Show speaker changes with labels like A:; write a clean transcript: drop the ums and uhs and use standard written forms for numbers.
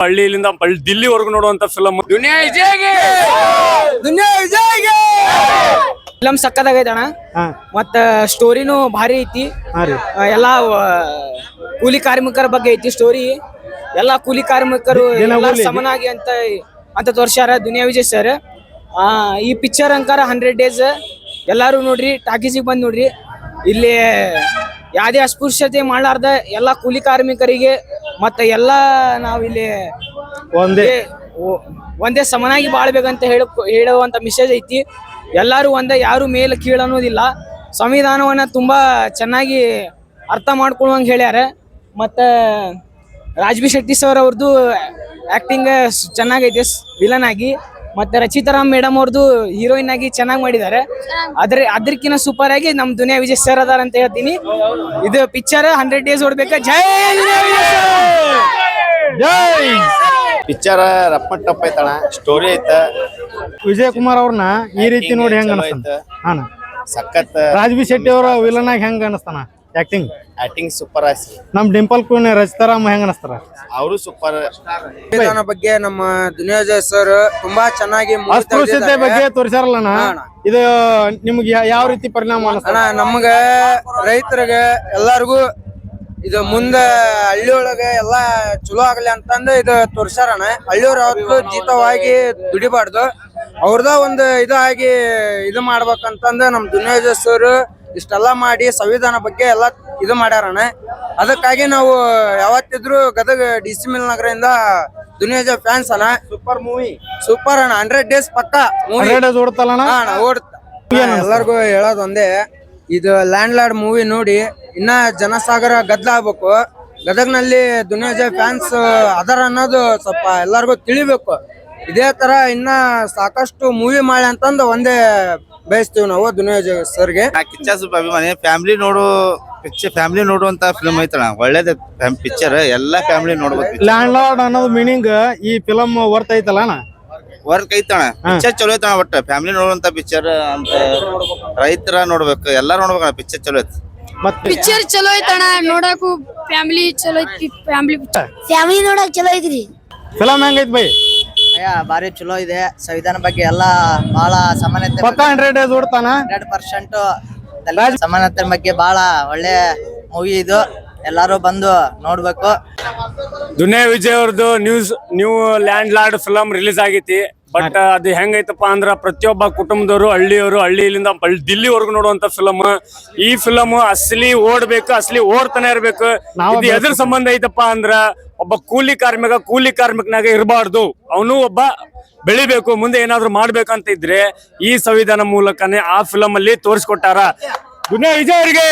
A: ಹಳ್ಳಿಯಿಂದ ದಿಲ್ಲಿವರೆಗೂ ನೋಡುವಂತ ಫಿಲಮ್ ದುನಿಯಾ ವಿಜಯ್ಗೆ
B: ಫಿಲಮ್ ಸಕ್ಕದಾಗೈತೆ ಅಣ್ಣ. ಮತ್ತ ಸ್ಟೋರಿನೂ ಭಾರಿ ಐತಿ. ಎಲ್ಲಾ ಕೂಲಿ ಕಾರ್ಮಿಕರ ಬಗ್ಗೆ ಐತಿ ಸ್ಟೋರಿ. ಎಲ್ಲಾ ಕೂಲಿ ಕಾರ್ಮಿಕರು ಸಮನಾಗಿ ಅಂತ ತೋರ್ಸ್ಯಾರ ದುನಿಯಾ ವಿಜಯ್ ಸರ್. ಈ ಪಿಕ್ಚರ್ ಅಂಕಾರ 100 ಡೇಸ್ ಎಲ್ಲಾರು ನೋಡ್ರಿ, ಟಾಕೀಸಿಗೆ ಬಂದ್ ನೋಡ್ರಿ. ಇಲ್ಲಿ ಯಾವ್ದೇ ಅಸ್ಪೃಶ್ಯತೆ ಮಾಡಲಾರ್ದ ಎಲ್ಲಾ ಕೂಲಿ ಕಾರ್ಮಿಕರಿಗೆ ಮತ್ತೆ ಎಲ್ಲಾ ನಾವಿಲ್ಲಿ ಒಂದೇ ಸಮನಾಗಿ ಬಾಳ್ಬೇಕಂತ ಹೇಳುವಂತ ಮೆಸೇಜ್ ಐತಿ. ಎಲ್ಲಾರು ಒಂದೇ, ಯಾರು ಮೇಲೆ ಕೀಳು ಅನ್ನೋದಿಲ್ಲ. ಸಂವಿಧಾನವನ್ನ ತುಂಬಾ ಚೆನ್ನಾಗಿ ಅರ್ಥ ಮಾಡ್ಕೊಳ್ಳುವಂಗ ಹೇಳ್ಯಾರ. ಮತ್ತೆ ರಾಜ್ಬಿ ಶೆಟ್ಟಿ ಸರ್ ಅವ್ರದ್ದು ಆಕ್ಟಿಂಗ್ ಚೆನ್ನಾಗೈತೆ ವಿಲನ್ ಆಗಿ. ಮತ್ತೆ ರಚಿತಾರಾಮ್ ಮೇಡಮ್ ಅವ್ರದ್ದು ಹೀರೋಯಿನ್ ಆಗಿ ಚೆನ್ನಾಗಿ ಮಾಡಿದ್ದಾರೆ. ಅದಕ್ಕಿಂತ ಸೂಪರ್ ಆಗಿ ನಮ್ ದುನಿಯಾ ವಿಜಯ್ ಸರ್ ಅದಾರ ಅಂತ ಹೇಳ್ತೀನಿ. ಇದು ಪಿಕ್ಚರ್ 100 ಡೇಸ್ ಓಡ್ಬೇಕ. ಜೈ
C: ಪಿಕ್ಚರ್ ರಪ್ಪ ಟಪ್ ಐತಣ, ಸ್ಟೋರಿ ಐತ.
D: ವಿಜಯ್ ಕುಮಾರ್ ಅವ್ರನ್ನ ಈ ರೀತಿ ನೋಡಿ ಹೆಂಗ ಅನಸ್ತಾನ?
C: ಸಖತ್.
D: ರಾಜ್ಬಿ ಶೆಟ್ಟಿ ಅವರ ವಿಲನ್ ಆಗಿ ಹೆಂಗ ಅನಸ್ತಾನ?
C: ಆಕ್ಟಿಂಗ್ ಸೂಪರ್ ಆಯ್ತು.
D: ನಮ್ ಡಿಂಪಲ್ ಕ್ವೀನ್ ರಚಿತಾರಾಮ್ ಹೆಂಗ ಅನಸ್ತಾರ?
C: ಅವರು ಸೂಪರ್.
E: ಸಂವಿಧಾನ ಬಗ್ಗೆ ನಮ್ಮ ದುನಿಯಾ ವಿಜಯ್ ಸರ್ ತುಂಬಾ ಚೆನ್ನಾಗಿ
D: ಅಸ್ಪೃಶ್ಯತೆ ಬಗ್ಗೆ ತೋರಿಸಾರಲ್ಲ. ಇದು ನಿಮ್ಗೆ ಯಾವ ರೀತಿ ಪರಿಣಾಮ ಅನಸ್ತಾನ?
E: ನಮ್ಗ ರೈತರಿಗೆ ಎಲ್ಲಾರ್ಗು ಇದು ಮುಂದ ಹಳ್ಳಿಯೊಳಗೆ ಎಲ್ಲಾ ಚಲೋ ಆಗ್ಲಿ ಅಂತಂದು ಇದು ತೋರ್ಸಾರಣ. ಹಳ್ಳಿಯವ್ರ ಯಾವತ್ತು ಜೀತವಾಗಿ ದುಡಿಬಾರ್ದು, ಅವ್ರದ ಒಂದು ಇದಾಗಿ ಇದು ಮಾಡ್ಬೇಕಂತಂದ ನಮ್ ದುನಿಯಾ ವಿಜಯ್ ಸರ್ ಇಷ್ಟೆಲ್ಲ ಮಾಡಿ ಸಂವಿಧಾನ ಬಗ್ಗೆ ಎಲ್ಲ ಇದು ಮಾಡ್ಯಾರಣ. ಅದಕ್ಕಾಗಿ ನಾವು ಯಾವತ್ತಿದ್ರು ಗದಗ DC ಮಿಲ್ ನಗರದಿಂದ ದುನಿಯಾ ವಿಜಯ್ ಫ್ಯಾನ್ಸ್ ಅಣ್ಣ.
C: ಸೂಪರ್ ಮೂವಿ,
E: ಸೂಪರ್ ಅಣ್ಣ. 100 ಡೇಸ್ ಪಕ್ಕ ಮೂವಿ
D: ಓಡ್ತಲ್ಲ
E: ಓಡುತ್ತ. ಎಲ್ಲರಿಗೂ ಹೇಳೋದು ಒಂದೇ, ಇದು ಲ್ಯಾಂಡ್ ಲಾರ್ಡ್ ಮೂವಿ ನೋಡಿ ಇನ್ನ ಜನಸಾಗರ ಗದ್ದಲ ಆಗ್ಬೇಕು. ಗದಗ್ನಲ್ಲಿ ದುನಿಯಾ ವಿಜಯ್ ಫ್ಯಾನ್ಸ್ ಅದರ ಅನ್ನೋದು ಸ್ವಲ್ಪ ಎಲ್ಲರಿಗೂ ತಿಳಿಬೇಕು. ಇದೇ ತರ ಇನ್ನ ಸಾಕಷ್ಟು ಮೂವಿ ಮಾಡಿ ಅಂತಂದು ಒಂದೇ ಬಯಸ್ತೀವಿ ನಾವು ದುನಿಯಾ ವಿಜಯ್ ಸರ್ಗೆ.
C: ಕಿಚ್ಚ ಸೂಪರ್ ಅಭಿಮಾನಿ. ಫ್ಯಾಮಿಲಿ ನೋಡುವಂತ ಫಿಲ್ಮ್ ಐತಣ, ಒಳ್ಳೇದ ಪಿಕ್ಚರ್. ಎಲ್ಲಾ ಫ್ಯಾಮಿಲಿ ನೋಡ್ಬೇಕು.
D: ಲ್ಯಾಂಡ್ ಲಾರ್ಡ್ ಅನ್ನೋದು ಮೀನಿಂಗ್ ಈ ಫಿಲಮ್ ವರ್ತ್ ಐತಲ್ಲ?
C: ವರ್ಕ್ ಐತಣ. ಪಿಕ್ಚರ್ ಚಲೋ ಐತಣ. ಒಟ್ಟ ಫ್ಯಾಮಿಲಿ ನೋಡುವಂತ ಪಿಕ್ಚರ್ ಅಂತ, ರೈತರ ನೋಡ್ಬೇಕು, ಎಲ್ಲಾ ನೋಡ್ಬೇಕಣ್ಣ. ಪಿಕ್ಚರ್ ಚಲೋ ಐತಿ.
F: ಪಿಕ್ಚರ್ ಚಲೋ ಐತಣ್ಣ, ನೋಡಾಕು ಫ್ಯಾಮಿಲಿ ಚಲೋ ಐತಿ. ಫ್ಯಾಮಿಲಿ ನೋಡಕ್ ಚಲೋ ಐತ್ರಿ.
D: ಫಿಲಮ್ ಹೆಂಗೈತಿ ಬೈ?
G: ಬಾರಿ ಚಲೋ ಇದೆ. ಸಂವಿಧಾನ ಬಗ್ಗೆ ಎಲ್ಲಾ ಬಹಳ ಸಮಾನತೆ
D: 100 ಡೇಸ್ ಓಡ್ತಾನ.
G: 100% ಸಮಾನತೆ ಬಗ್ಗೆ ಬಹಳ ಒಳ್ಳೆ ಮೂವಿ ಇದು. ಎಲ್ಲಾರು ಬಂದು ನೋಡ್ಬೇಕು.
A: ದುನಿಯಾ ವಿಜಯ್ ಅವ್ರದ್ದು new land lord film release ಆಗೈತಿ. ಬಟ್ ಅದು ಹೆಂಗೈತಪ್ಪ ಅಂದ್ರ ಪ್ರತಿಯೊಬ್ಬ ಕುಟುಂಬದವರು, ಹಳ್ಳಿಯಿಂದ ದಿಲ್ಲಿವರೆಗೂ ನೋಡುವಂತ ಫಿಲಮ್. ಈ ಫಿಲಮ್ ಅಸಲಿ ಓಡ್ಬೇಕು, ಅಸಲಿ ಓಡ್ತಾನೆ ಇರ್ಬೇಕು. ಇದು ಎದ್ರ ಸಂಬಂಧ ಐತಪ್ಪ ಅಂದ್ರ, ಒಬ್ಬ ಕೂಲಿ ಕಾರ್ಮಿಕನಾಗ ಇರಬಾರ್ದು, ಅವನು ಒಬ್ಬ ಬೆಳಿಬೇಕು, ಮುಂದೆ ಏನಾದ್ರು ಮಾಡ್ಬೇಕಂತ ಇದ್ರೆ ಈ ಸಂವಿಧಾನ ಮೂಲಕನೇ ಆ ಫಿಲಮ್ ಅಲ್ಲಿ ತೋರಿಸ್ಕೊಟ್ಟಾರ. ದುನಿಯಾ ವಿಜಯ್ ಅವರಿಗೆ